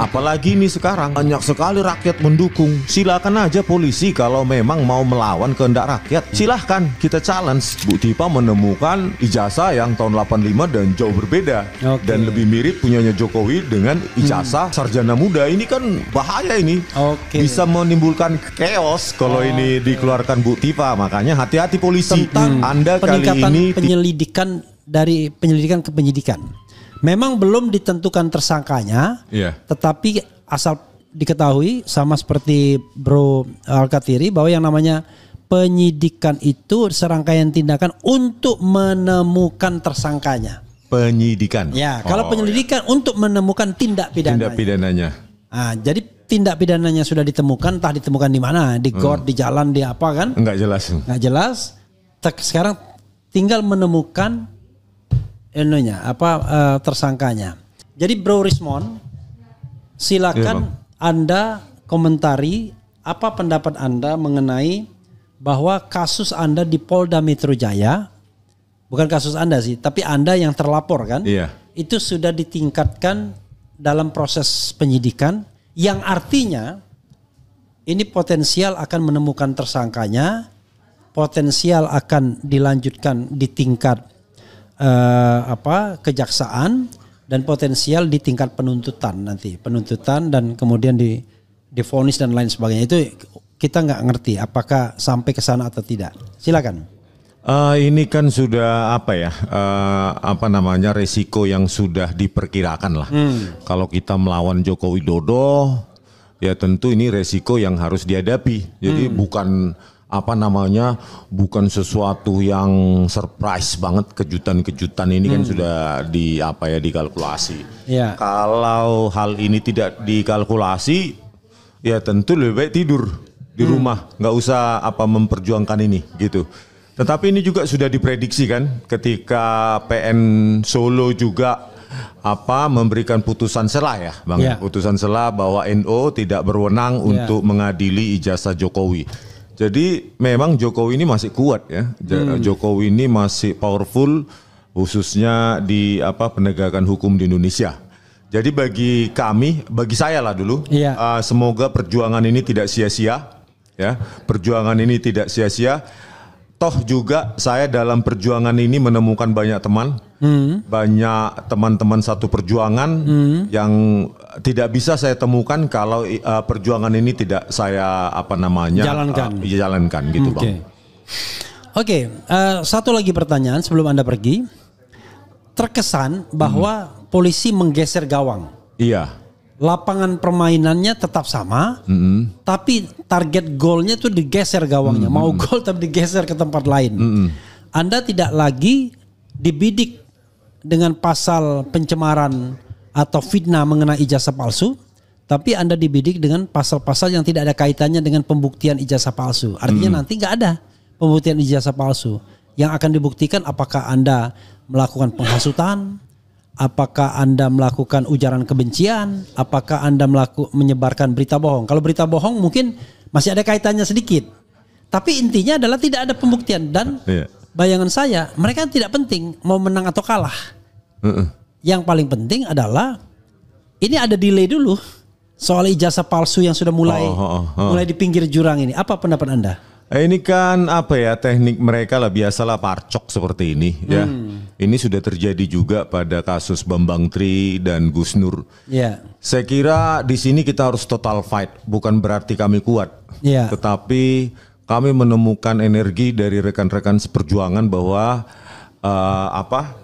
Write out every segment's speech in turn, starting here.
Apalagi ini sekarang banyak sekali rakyat mendukung. Silakan aja polisi kalau memang mau melawan kehendak rakyat. Silahkan kita challenge. Bu Tipa menemukan ijazah yang tahun 85 dan jauh berbeda. Dan lebih mirip punyanya Jokowi dengan ijazah sarjana muda. Ini kan bahaya ini. Bisa menimbulkan chaos kalau ini dikeluarkan Bu Tipa. Makanya hati-hati polisi. Tentang Anda kali ini penyelidikan dari penyelidikan ke penyidikan. Memang belum ditentukan tersangkanya, tetapi asal diketahui sama seperti Bro Al-Kathiri bahwa yang namanya penyidikan itu serangkaian tindakan untuk menemukan tersangkanya. Penyidikan. Ya, kalau penyelidikan untuk menemukan tindak pidananya. Tindak pidananya. Nah, jadi tindak pidananya sudah ditemukan, entah ditemukan di mana, di got, di jalan, di apa kan? Enggak jelas. Enggak jelas. Sekarang tinggal menemukan tersangkanya. Jadi Bro Rismon, silakan Anda komentari apa pendapat Anda mengenai bahwa kasus Anda di Polda Metro Jaya, bukan kasus Anda sih, tapi Anda yang terlapor kan, itu sudah ditingkatkan dalam proses penyidikan, yang artinya ini potensial akan menemukan tersangkanya, potensial akan dilanjutkan di tingkat kejaksaan, dan potensial di tingkat penuntutan nanti, penuntutan dan kemudian divonis dan lain sebagainya. Itu kita nggak ngerti apakah sampai ke sana atau tidak. Silakan. Ini kan sudah resiko yang sudah diperkirakan lah. Kalau kita melawan Joko Widodo, ya tentu ini resiko yang harus dihadapi. Jadi bukan sesuatu yang surprise banget, kejutan-kejutan ini kan sudah dikalkulasi. Kalau hal ini tidak dikalkulasi, ya tentu lebih baik tidur di rumah, nggak usah memperjuangkan ini gitu. Tetapi ini juga sudah diprediksi kan, ketika PN Solo juga memberikan putusan sela ya, Bang. Putusan sela bahwa NO tidak berwenang untuk mengadili ijazah Jokowi. Jadi memang Jokowi ini masih kuat ya. Jokowi ini masih powerful, khususnya di penegakan hukum di Indonesia. Jadi bagi saya lah dulu, semoga perjuangan ini tidak sia-sia ya. Perjuangan ini tidak sia-sia. Toh juga saya dalam perjuangan ini menemukan banyak teman, banyak teman-teman satu perjuangan yang tidak bisa saya temukan kalau perjuangan ini tidak saya jalankan gitu, Bang. Oke, satu lagi pertanyaan sebelum Anda pergi. Terkesan bahwa polisi menggeser gawang. Iya. Lapangan permainannya tetap sama, tapi target golnya tuh digeser gawangnya. Mau gol tapi digeser ke tempat lain. Anda tidak lagi dibidik dengan pasal pencemaran atau fitnah mengenai ijazah palsu, tapi Anda dibidik dengan pasal-pasal yang tidak ada kaitannya dengan pembuktian ijazah palsu. Artinya nanti nggak ada pembuktian ijazah palsu. Yang akan dibuktikan apakah Anda melakukan penghasutan, apakah Anda melakukan ujaran kebencian, apakah Anda menyebarkan berita bohong. Kalau berita bohong mungkin masih ada kaitannya sedikit, tapi intinya adalah tidak ada pembuktian. Dan bayangan saya, mereka tidak penting mau menang atau kalah. Yang paling penting adalah ini ada delay dulu soal ijazah palsu yang sudah mulai di pinggir jurang ini. Apa pendapat Anda? Ini kan teknik mereka lah, biasalah parcok seperti ini ya. Ini sudah terjadi juga pada kasus Bambang Tri dan Gus Nur. Saya kira di sini kita harus total fight, bukan berarti kami kuat. Tetapi kami menemukan energi dari rekan-rekan seperjuangan bahwa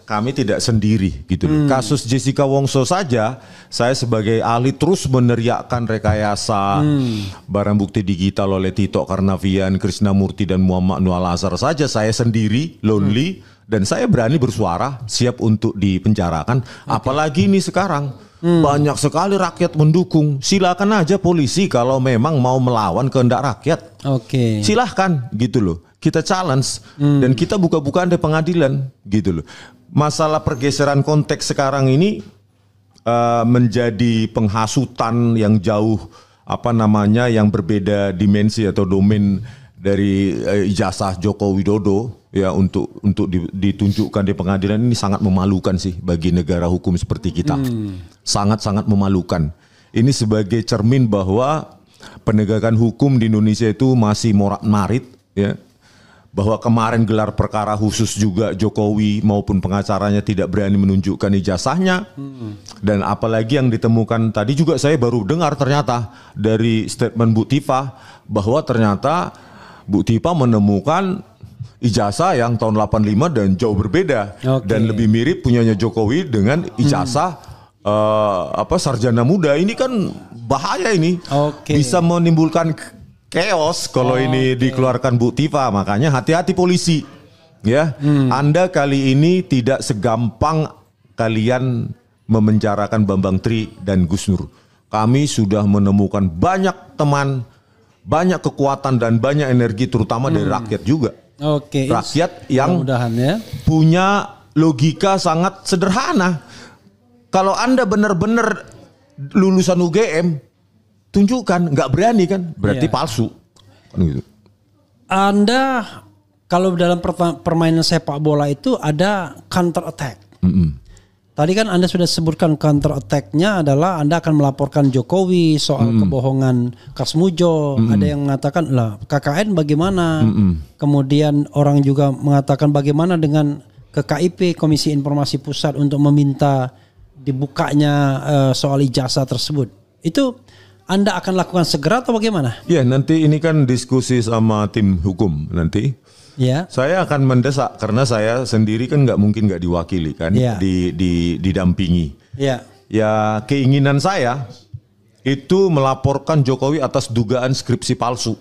kami tidak sendiri gitu. Kasus Jessica Wongso saja, saya sebagai ahli terus meneriakkan rekayasa barang bukti digital oleh Tito Karnavian, Krisnamurti dan Muhammad Nur Al-Azhar saja saya sendiri lonely, dan saya berani bersuara siap untuk dipenjarakan. Apalagi ini sekarang banyak sekali rakyat mendukung. Silakan aja polisi kalau memang mau melawan kehendak rakyat. Silahkan gitu loh. Kita challenge dan kita buka-bukaan di pengadilan gitu loh. Masalah pergeseran konteks sekarang ini menjadi penghasutan yang jauh yang berbeda dimensi atau domain dari ijazah Joko Widodo ya, untuk ditunjukkan di pengadilan. Ini sangat memalukan sih bagi negara hukum seperti kita. Sangat-sangat memalukan. ini sebagai cermin bahwa penegakan hukum di Indonesia itu masih morat-marit, ya. Bahwa kemarin gelar perkara khusus juga Jokowi maupun pengacaranya tidak berani menunjukkan ijazahnya. Dan apalagi yang ditemukan tadi juga saya baru dengar ternyata dari statement Bu Tifa bahwa ternyata Bu Tifa menemukan ijazah yang tahun 85 dan jauh berbeda. Dan lebih mirip punyanya Jokowi dengan ijazah sarjana muda. Ini kan bahaya ini. Bisa menimbulkan chaos kalau ini dikeluarkan Bu Tifa, makanya hati-hati polisi, ya. Anda kali ini tidak segampang kalian memenjarakan Bambang Tri dan Gus Nur. Kami sudah menemukan banyak teman, banyak kekuatan dan banyak energi, terutama dari rakyat juga. Rakyat yang punya logika sangat sederhana. Kalau Anda benar-benar lulusan UGM, tunjukkan, nggak berani kan, berarti palsu. Kan gitu. Anda kalau dalam permainan sepak bola itu ada counter attack. Tadi kan Anda sudah sebutkan counter attack-nya adalah Anda akan melaporkan Jokowi soal kebohongan Kasmujo. Ada yang mengatakan lah KKN bagaimana. Kemudian orang juga mengatakan bagaimana dengan ke KIP Komisi Informasi Pusat untuk meminta dibukanya soal ijazah tersebut. Itu Anda akan lakukan segera atau bagaimana? Ya, nanti ini kan diskusi sama tim hukum nanti. Ya. Saya akan mendesak karena saya sendiri kan nggak mungkin nggak diwakili kan, didampingi. Ya. Ya, keinginan saya itu melaporkan Jokowi atas dugaan skripsi palsu.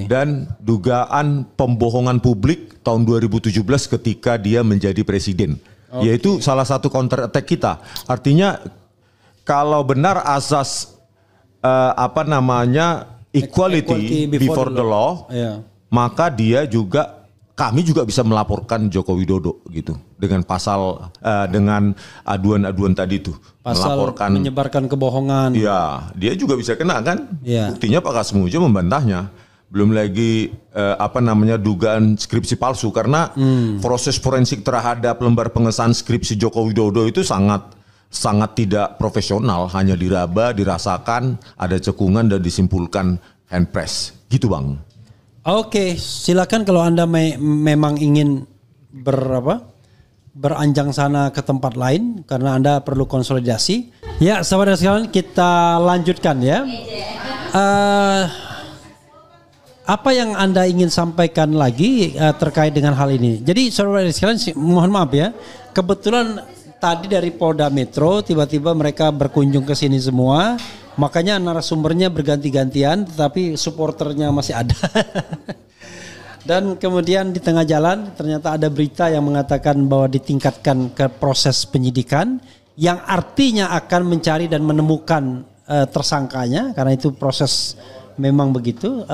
Dan dugaan pembohongan publik tahun 2017 ketika dia menjadi presiden. Yaitu salah satu counter attack kita. Artinya kalau benar asas equality before the law, maka dia juga, kami juga bisa melaporkan Joko Widodo gitu dengan pasal dengan aduan-aduan tadi itu, pasal melaporkan menyebarkan kebohongan. Ya, dia juga bisa kena kan? Buktinya Pak Kasmujo membantahnya. Belum lagi dugaan skripsi palsu karena proses forensik terhadap lembar pengesahan skripsi Joko Widodo itu sangat tidak profesional, hanya diraba, dirasakan, ada cekungan dan disimpulkan handpress. Gitu Bang. Silakan kalau Anda memang ingin beranjang sana ke tempat lain karena Anda perlu konsolidasi. Ya, sahabat sekalian, kita lanjutkan ya. Apa yang Anda ingin sampaikan lagi terkait dengan hal ini? Jadi saudara sekalian, mohon maaf ya, kebetulan tadi dari Polda Metro tiba-tiba mereka berkunjung ke sini semua, makanya narasumbernya berganti-gantian, tetapi supporternya masih ada. Dan kemudian di tengah jalan ternyata ada berita yang mengatakan bahwa ditingkatkan ke proses penyidikan, yang artinya akan mencari dan menemukan tersangkanya, karena itu proses memang begitu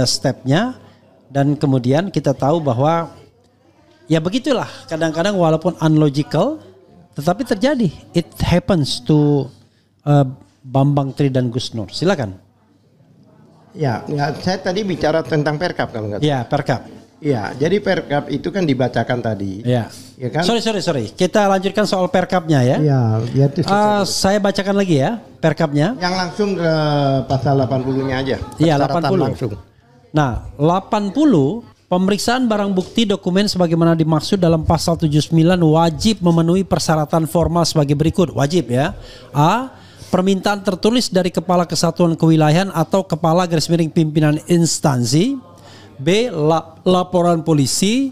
stepnya. Dan kemudian kita tahu bahwa ya begitulah, kadang-kadang walaupun unlogical tetapi terjadi. It happens to Bambang Tri dan Gus Nur. Silakan. Ya, saya tadi bicara tentang Perkap kalau nggak salah. Ya, Perkap. Ya, jadi Perkap itu kan dibacakan tadi. Ya. Ya kan? Sorry. Kita lanjutkan soal Perkapnya ya. Ya saya bacakan lagi ya Perkapnya. Yang langsung ke pasal 80-nya aja. Iya, 80. Langsung. Nah, 80 pemeriksaan barang bukti dokumen sebagaimana dimaksud dalam pasal 79 wajib memenuhi persyaratan formal sebagai berikut. Wajib ya. A. Permintaan tertulis dari Kepala Kesatuan Kewilayahan atau Kepala _ Pimpinan Instansi. B. Laporan polisi.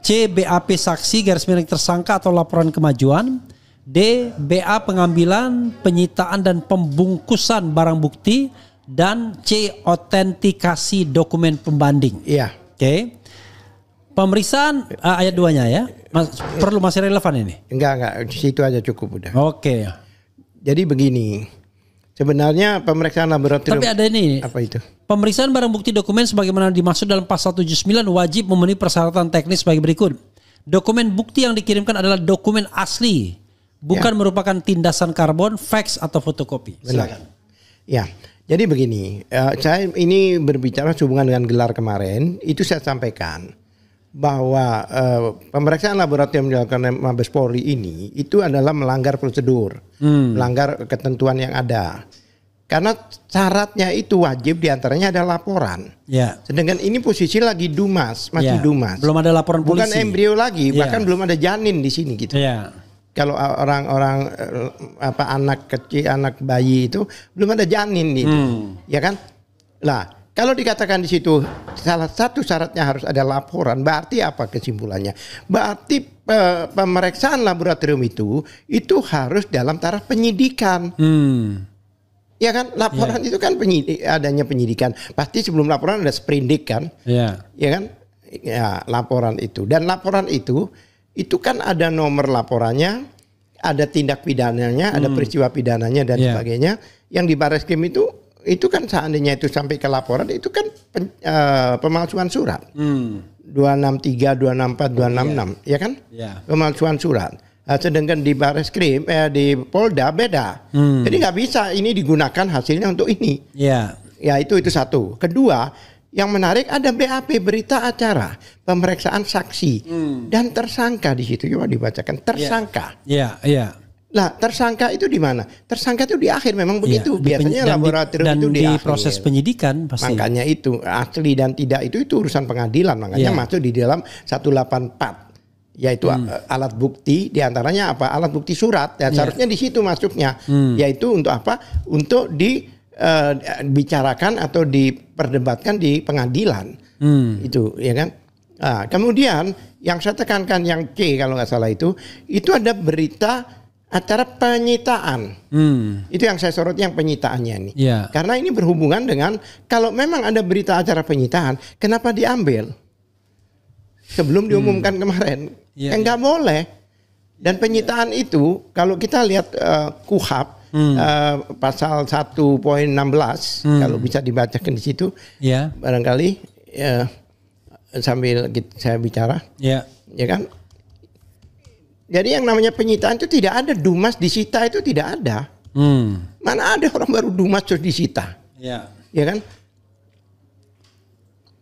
C. BAP saksi _ tersangka atau laporan kemajuan. D. BA pengambilan, penyitaan dan pembungkusan barang bukti. Dan C. Otentikasi dokumen pembanding. Iya. Oke. Pemeriksaan ayat 2-nya ya. Perlu masih relevan ini? Enggak, situ aja cukup udah. Oke. Jadi begini. Sebenarnya pemeriksaan laboratorium. Tapi ada ini. Apa itu? Pemeriksaan barang bukti dokumen sebagaimana dimaksud dalam pasal 79 wajib memenuhi persyaratan teknis sebagai berikut. Dokumen bukti yang dikirimkan adalah dokumen asli, bukan merupakan tindasan karbon, fax atau fotokopi. Silakan. Ya. Jadi begini, saya ini berbicara hubungan dengan gelar kemarin, itu saya sampaikan bahwa pemeriksaan laboratorium yang dilakukan Mabes Polri ini itu adalah melanggar prosedur, melanggar ketentuan yang ada. Karena syaratnya itu wajib, diantaranya ada laporan. Ya. Sedangkan ini posisi lagi dumas, masih dumas. Belum ada laporan polisi. Bukan embrio lagi, bahkan belum ada janin di sini gitu. Ya. Kalau orang-orang anak kecil, anak bayi itu belum ada janin itu, ya kan? Lah, kalau dikatakan di situ salah satu syaratnya harus ada laporan, berarti apa kesimpulannya? Berarti pemeriksaan laboratorium itu harus dalam taraf penyidikan. Ya kan, laporan itu kan adanya penyidikan. Pasti sebelum laporan ada sprindik kan? Ya kan? Ya, laporan itu. Dan laporan itu kan ada nomor laporannya, ada tindak pidananya, ada peristiwa pidananya dan sebagainya. Yang di Barreskrim itu kan seandainya itu sampai ke laporan itu kan pemalsuan surat. 263, 264, 266, ya kan? Pemalsuan surat. Sedangkan di Barreskrim, di Polda beda. Jadi nggak bisa ini digunakan hasilnya untuk ini. Ya itu satu. Kedua, yang menarik ada BAP, berita acara pemeriksaan saksi dan tersangka di situ. Coba dibacakan tersangka. Lah tersangka itu di mana? Tersangka itu di akhir memang begitu. Biasanya laboratorium itu di akhir. Proses penyidikan pasti. Makanya itu asli dan tidak itu urusan pengadilan. Makanya masuk di dalam 184. Yaitu alat bukti, diantaranya apa? Alat bukti surat. Dan seharusnya di situ masuknya. Yaitu untuk apa? Untuk dibicarakan atau diperdebatkan di pengadilan. Itu ya kan. Nah, kemudian yang saya tekankan yang C kalau nggak salah itu ada berita acara penyitaan. Itu yang saya sorot, yang penyitaannya ini. Karena ini berhubungan dengan kalau memang ada berita acara penyitaan, kenapa diambil sebelum diumumkan kemarin? Nggak boleh. Dan penyitaan itu kalau kita lihat KUHP pasal 1.16 kalau bisa dibacakan di situ, barangkali sambil saya bicara, ya kan? Jadi yang namanya penyitaan itu tidak ada, dumas disita itu tidak ada. Mana ada orang baru dumas terus disita? Ya kan?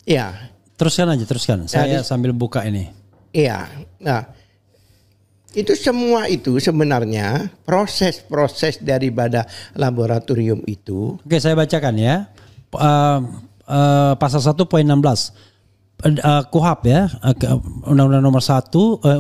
Ya. Teruskan. Saya sambil buka ini. Iya. Nah, itu semua itu sebenarnya proses-proses daripada laboratorium itu. Oke, saya bacakan ya. Pasal 1.16 KUHP ya, Undang-Undang nomor 1,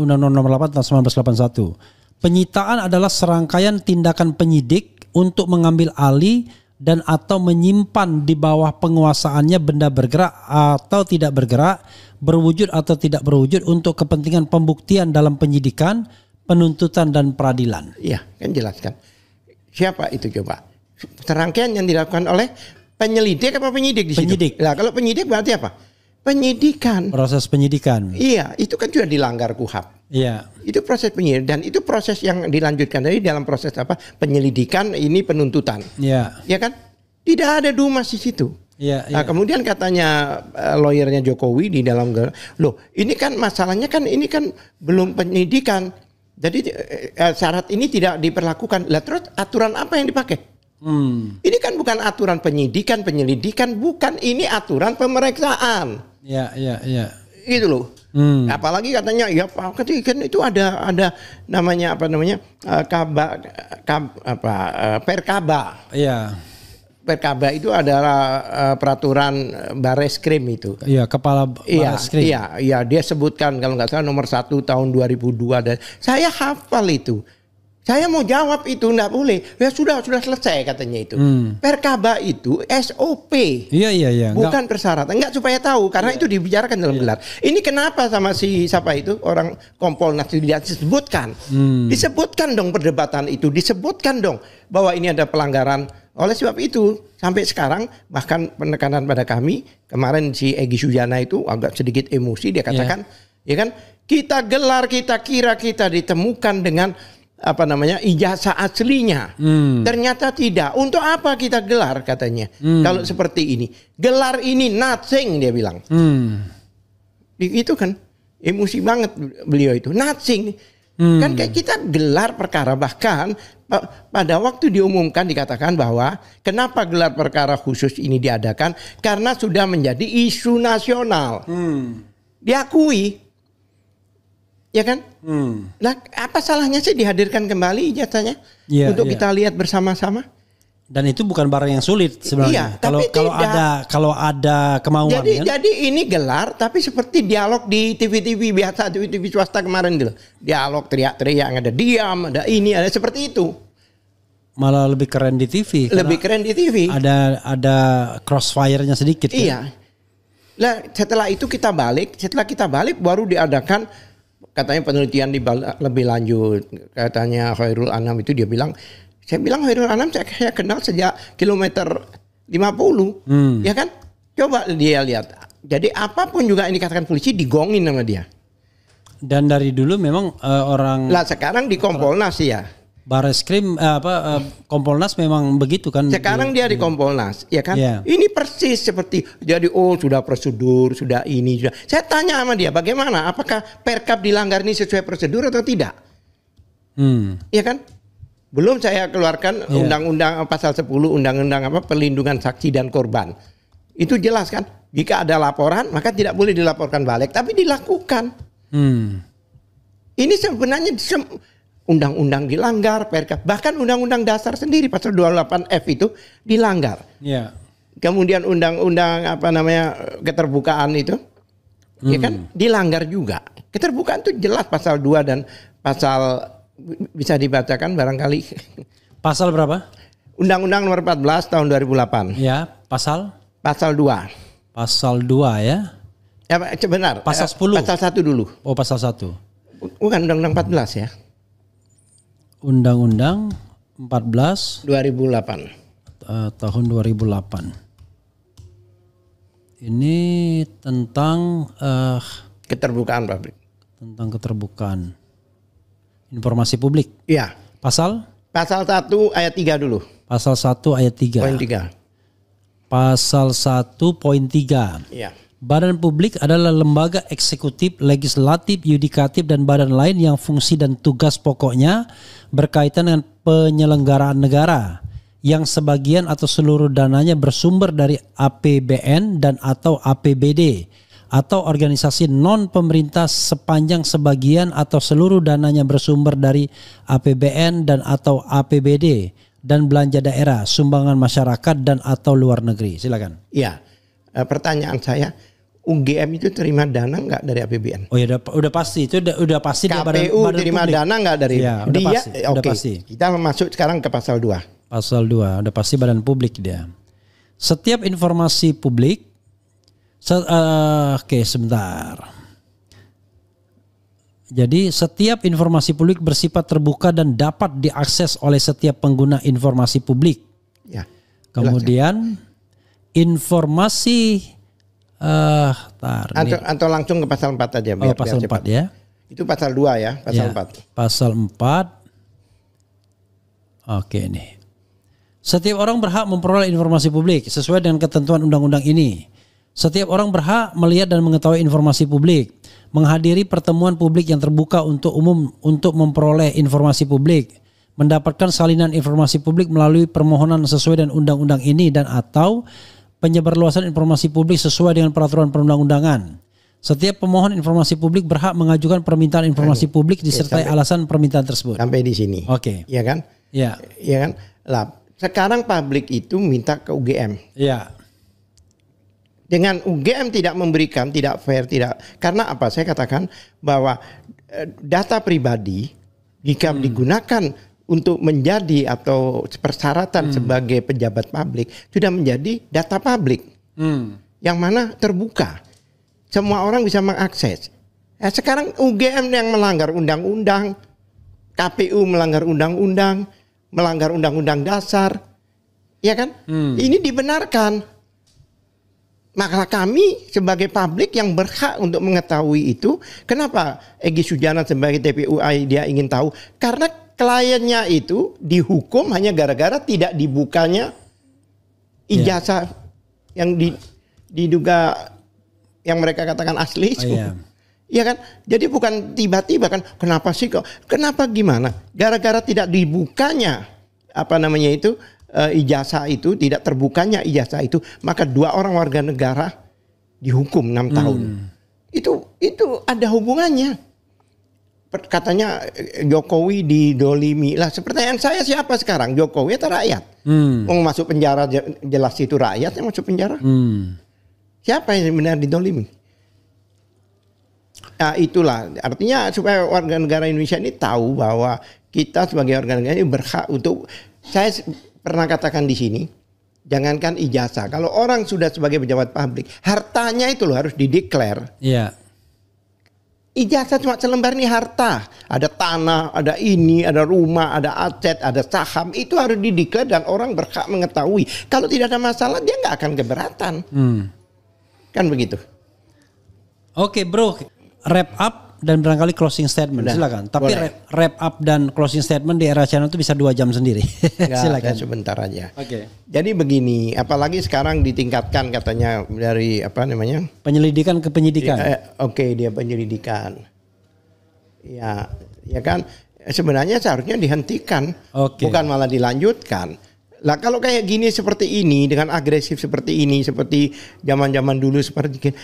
Undang-Undang nomor 8 tahun 1981. Penyitaan adalah serangkaian tindakan penyidik untuk mengambil alih dan atau menyimpan di bawah penguasaannya benda bergerak atau tidak bergerak, berwujud atau tidak berwujud untuk kepentingan pembuktian dalam penyidikan, penuntutan dan peradilan. Iya, kan jelaskan. Siapa itu coba? Serangkaian yang dilakukan oleh penyelidik apa penyidik di situ? Penyidik. Nah, kalau penyidik berarti apa? Penyidikan. Proses penyidikan. Iya, itu kan sudah dilanggar KUHP. Iya. Itu proses penyidik dan itu proses yang dilanjutkan dari dalam proses apa? Penyelidikan, ini penuntutan. Iya. Ya kan? Tidak ada dumas di situ. Iya, nah, kemudian katanya lawyernya Jokowi di dalam, loh ini kan masalahnya kan ini kan belum penyidikan, jadi syarat ini tidak diperlakukan. Lah terus aturan apa yang dipakai? Ini kan bukan aturan penyidikan, penyelidikan, bukan, ini aturan pemeriksaan. Iya. Itu loh. Apalagi katanya ya Pak, kan itu ada namanya apa namanya Perkaba. Iya. Perkaba itu adalah peraturan Barreskrim itu. Iya, kepala Barreskrim. Iya, dia sebutkan kalau nggak salah nomor 1 tahun 2002 dan saya hafal itu. Saya mau jawab itu enggak boleh. Ya sudah selesai katanya itu. Perkaba itu SOP. Iya. Bukan persyaratan. Enggak supaya tahu karena itu dibicarakan dalam gelar. Ini kenapa sama si siapa itu orang Kompolnas itu tidak disebutkan. Disebutkan dong perdebatan itu, disebutkan dong bahwa ini ada pelanggaran. Oleh sebab itu sampai sekarang bahkan penekanan pada kami, kemarin si Egy Sujana itu agak sedikit emosi, dia katakan, ya kan, kita gelar, kita kira kita ditemukan dengan apa namanya ijazah aslinya. Ternyata tidak. Untuk apa kita gelar katanya? Kalau seperti ini, gelar ini nothing, dia bilang. Itu kan emosi banget beliau itu, nothing. Kan kayak kita gelar perkara, bahkan pada waktu diumumkan dikatakan bahwa kenapa gelar perkara khusus ini diadakan, karena sudah menjadi isu nasional. Diakui, ya kan? Nah, apa salahnya sih dihadirkan kembali ijazahnya untuk kita lihat bersama-sama? Dan itu bukan barang yang sulit sebenarnya. Iya, kalau ada kemauan. Jadi ini gelar tapi seperti dialog di TV-TV biasa, TV swasta kemarin gitu. Dialog teriak-teriak, ada diam, ada ini, ada seperti itu. Malah lebih keren di TV. Lebih keren di TV. Ada crossfire-nya sedikit. Iya. Nah, setelah kita balik baru diadakan katanya penelitian lebih lanjut. Katanya Khairul Anam itu dia bilang, saya bilang Khairul Anam saya kenal sejak kilometer 50. Ya kan? Coba dia lihat. Jadi apapun juga yang dikatakan polisi digongin sama dia. Dan dari dulu memang orang. Lah sekarang di Kompolnas ya. Bareskrim Kompolnas memang begitu kan. Sekarang dia di Kompolnas, ya kan? Yeah. Ini persis seperti jadi sudah prosedur, sudah ini, sudah. Saya tanya sama dia, bagaimana? Apakah Perkap dilanggar ini sesuai prosedur atau tidak? Ya kan? Belum saya keluarkan undang-undang pasal 10 undang-undang perlindungan saksi dan korban. Itu jelas kan? Jika ada laporan, maka tidak boleh dilaporkan balik, tapi dilakukan. Ini sebenarnya undang-undang dilanggar, Perkap, bahkan undang-undang dasar sendiri pasal 28F itu dilanggar. Yeah. Kemudian undang-undang keterbukaan itu, ya kan dilanggar juga. Keterbukaan itu jelas pasal 2 dan pasal bisa dibacakan barangkali. Pasal berapa? Undang-undang nomor 14 tahun 2008. Ya, pasal 2. Pasal 2 ya. Ya, benar. Pasal 10. Pasal 1 dulu. Oh, pasal 1. Bukan undang-undang 14 ya. Undang-undang 14 2008 tahun 2008. Ini tentang keterbukaan publik. Tentang keterbukaan informasi publik. Iya. Pasal 1 ayat 3 dulu. Pasal 1 ayat 3. Poin 3. Pasal 1 poin 3. Iya. Badan publik adalah lembaga eksekutif, legislatif, yudikatif, dan badan lain yang fungsi dan tugas pokoknya berkaitan dengan penyelenggaraan negara yang sebagian atau seluruh dananya bersumber dari APBN dan atau APBD atau organisasi non pemerintah sepanjang sebagian atau seluruh dananya bersumber dari APBN dan atau APBD dan belanja daerah, sumbangan masyarakat dan atau luar negeri. Silakan. Iya. Pertanyaan saya, UGM itu terima dana nggak dari APBN? Oh ya udah pasti itu udah pasti. KPU badan terima publik. Dana nggak dari ya, udah dia? Pasti, udah pasti. Kita masuk sekarang ke pasal 2. Pasal 2 udah pasti badan publik dia. Setiap informasi publik. Sebentar. Jadi setiap informasi publik bersifat terbuka dan dapat diakses oleh setiap pengguna informasi publik. Ya. Kemudian informasi atau langsung ke pasal 4 aja biar pasal 4 ya. Itu pasal 2 ya, pasal 4. Pasal 4. Oke nih. Setiap orang berhak memperoleh informasi publik sesuai dengan ketentuan undang-undang ini. Setiap orang berhak melihat dan mengetahui informasi publik, menghadiri pertemuan publik yang terbuka untuk umum untuk memperoleh informasi publik, mendapatkan salinan informasi publik melalui permohonan sesuai dengan undang-undang ini dan atau penyebarluasan informasi publik sesuai dengan peraturan perundang-undangan. Setiap pemohon informasi publik berhak mengajukan permintaan informasi publik disertai alasan permintaan tersebut. Sampai di sini. Oke. Iya kan? Iya. Iya kan? Lah, sekarang publik itu minta ke UGM. Iya. Dengan UGM tidak memberikan, tidak fair, tidak. Karena apa? Saya katakan bahwa data pribadi jika digunakan untuk menjadi atau persyaratan sebagai pejabat publik sudah menjadi data publik yang mana terbuka, semua orang bisa mengakses. Sekarang UGM yang melanggar undang-undang, KPU melanggar undang-undang, melanggar undang-undang dasar, ya kan? Ini dibenarkan. Maka kami sebagai publik yang berhak untuk mengetahui itu, kenapa Egy Sujana sebagai TPUI dia ingin tahu? Karena kliennya itu dihukum hanya gara-gara tidak dibukanya ijazah yang diduga yang mereka katakan asli itu. Iya kan? Jadi bukan tiba-tiba kan, kenapa sih kok? Kenapa gimana? Gara-gara tidak dibukanya ijazah itu, tidak terbukanya ijazah itu, maka 2 orang warga negara dihukum 6 tahun. Itu ada hubungannya. Katanya Jokowi didolimi. Lah pertanyaan saya, siapa sekarang? Jokowi atau rakyat? Mau masuk penjara jelas itu rakyat yang masuk penjara. Siapa yang benar didolimi? Nah itulah artinya supaya warga negara Indonesia ini tahu bahwa kita sebagai warga negara ini berhak untuk, saya pernah katakan di sini, jangankan ijazah, kalau orang sudah sebagai pejabat publik, hartanya itu loh harus dideklar. Iya. Ijazah cuma selembar ini harta, ada tanah, ada ini, ada rumah, ada aset, ada saham, itu harus dideklar dan orang berhak mengetahui. Kalau tidak ada masalah dia nggak akan keberatan. Kan begitu. Oke bro, wrap up dan barangkali closing statement. Silakan. Tapi wrap up dan closing statement di era channel itu bisa 2 jam sendiri. Silakan. Sebentar aja. Oke. Jadi begini, apalagi sekarang ditingkatkan katanya dari apa namanya? Penyelidikan ke penyidikan. Dia penyelidikan. Ya kan. Sebenarnya seharusnya dihentikan, bukan malah dilanjutkan. Lah kalau kayak gini seperti ini dengan agresif seperti ini, seperti zaman-zaman dulu seperti ini,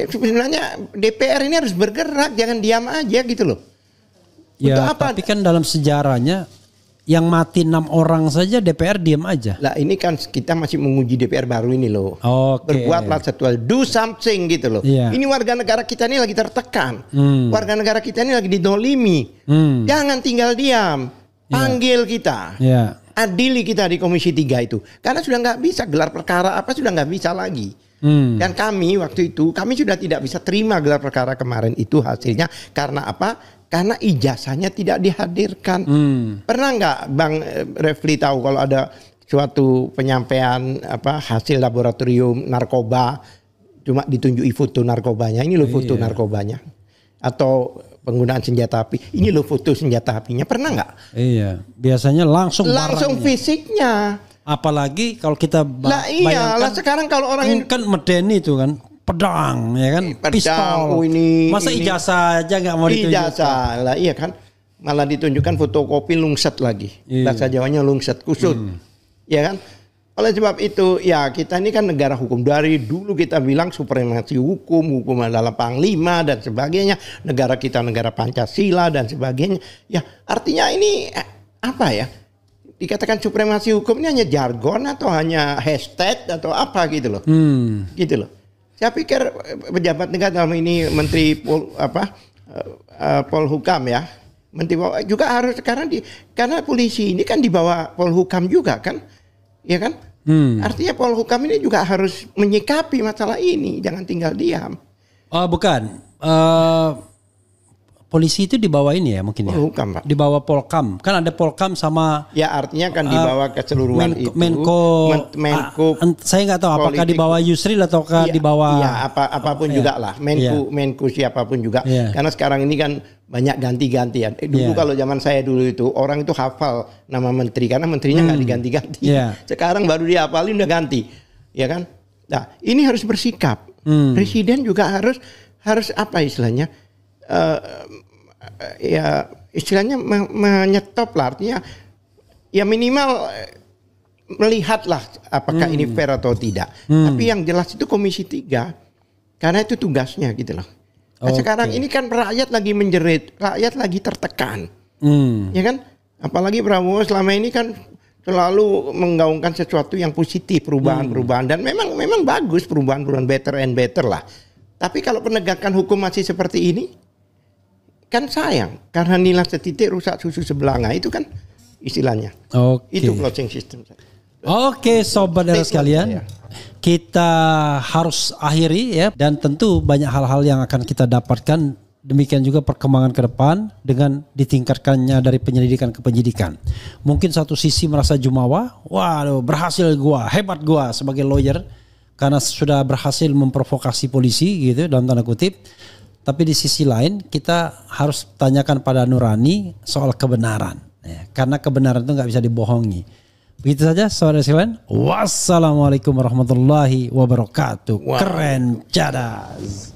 sebenarnya DPR ini harus bergerak, jangan diam aja gitu loh. Ya, tapi kan dalam sejarahnya yang mati 6 orang saja DPR diam aja. Lah ini kan kita masih menguji DPR baru ini loh. Berbuatlah sesuatu, do something gitu loh. Ini warga negara kita ini lagi tertekan. Warga negara kita ini lagi didolimi. Jangan tinggal diam. Panggil kita. Adili kita di Komisi 3 itu. Karena sudah nggak bisa gelar perkara apa sudah nggak bisa lagi. Dan kami waktu itu kami sudah tidak bisa terima gelar perkara kemarin itu hasilnya karena apa? Karena ijazahnya tidak dihadirkan. Pernah nggak Bang Refli tahu kalau ada suatu penyampaian hasil laboratorium narkoba cuma ditunjuki foto narkobanya, ini loh foto narkobanya, atau penggunaan senjata api, ini loh foto senjata apinya, pernah nggak? Iya, biasanya langsung fisiknya. Apalagi kalau kita bayangkan sekarang kalau orang kan medeni itu kan pedang ya kan, pistol. Masa ijazah aja nggak mau ditunjukkan? Ijazah lah iya kan, malah ditunjukkan fotokopi lungset lagi. Bahasa Jawanya lungset kusut. Ya kan? Oleh sebab itu ya kita ini kan negara hukum, dari dulu kita bilang supremasi hukum adalah panglima dan sebagainya, negara kita negara Pancasila dan sebagainya. Ya artinya ini apa ya? Dikatakan supremasi hukum ini hanya jargon atau hanya hashtag atau apa gitu loh. Gitu loh. Saya pikir pejabat negara dalam ini Menteri Polhukam ya. Menteri juga harus sekarang karena polisi ini kan di bawah Polhukam juga kan. Ya kan? Artinya Polhukam ini juga harus menyikapi masalah ini, jangan tinggal diam. Oh, bukan. Polisi itu di bawah ini ya mungkin ya. Polhukam, Pak. Di bawah Polkam. Kan ada Polkam sama ya artinya kan di bawah keseluruhan itu. Menko. Saya nggak tahu apakah di bawah Yusril ataukah di bawah. Ya apapun juga lah. Menko siapapun juga. Karena sekarang ini kan banyak ganti-gantian. Dulu kalau zaman saya dulu itu orang itu hafal nama menteri karena menterinya nggak diganti-ganti. Sekarang baru dihafalin udah ganti, ya kan? Nah ini harus bersikap. Presiden juga harus apa istilahnya? Ya istilahnya menyetop lah, artinya ya minimal melihatlah apakah ini fair atau tidak. Tapi yang jelas itu Komisi 3 karena itu tugasnya gitu loh. Nah, sekarang ini kan rakyat lagi menjerit, rakyat lagi tertekan, ya kan? Apalagi Prabowo selama ini kan selalu menggaungkan sesuatu yang positif, perubahan-perubahan, dan memang bagus perubahan-perubahan, better and better lah. Tapi kalau penegakan hukum masih seperti ini, kan sayang karena nilai setitik rusak susu sebelanga itu kan istilahnya. Itu closing system. Oke, sobat era sekalian, kita harus akhiri ya, dan tentu banyak hal-hal yang akan kita dapatkan. Demikian juga perkembangan ke depan dengan ditingkatkannya dari penyelidikan ke penyidikan. Mungkin satu sisi merasa jumawa, waduh berhasil gua, hebat gua sebagai lawyer karena sudah berhasil memprovokasi polisi gitu dalam tanda kutip. Tapi di sisi lain kita harus tanyakan pada nurani soal kebenaran ya, karena kebenaran itu nggak bisa dibohongi. Begitu saja saudara sekalian. Wassalamualaikum warahmatullahi wabarakatuh. Keren cadas.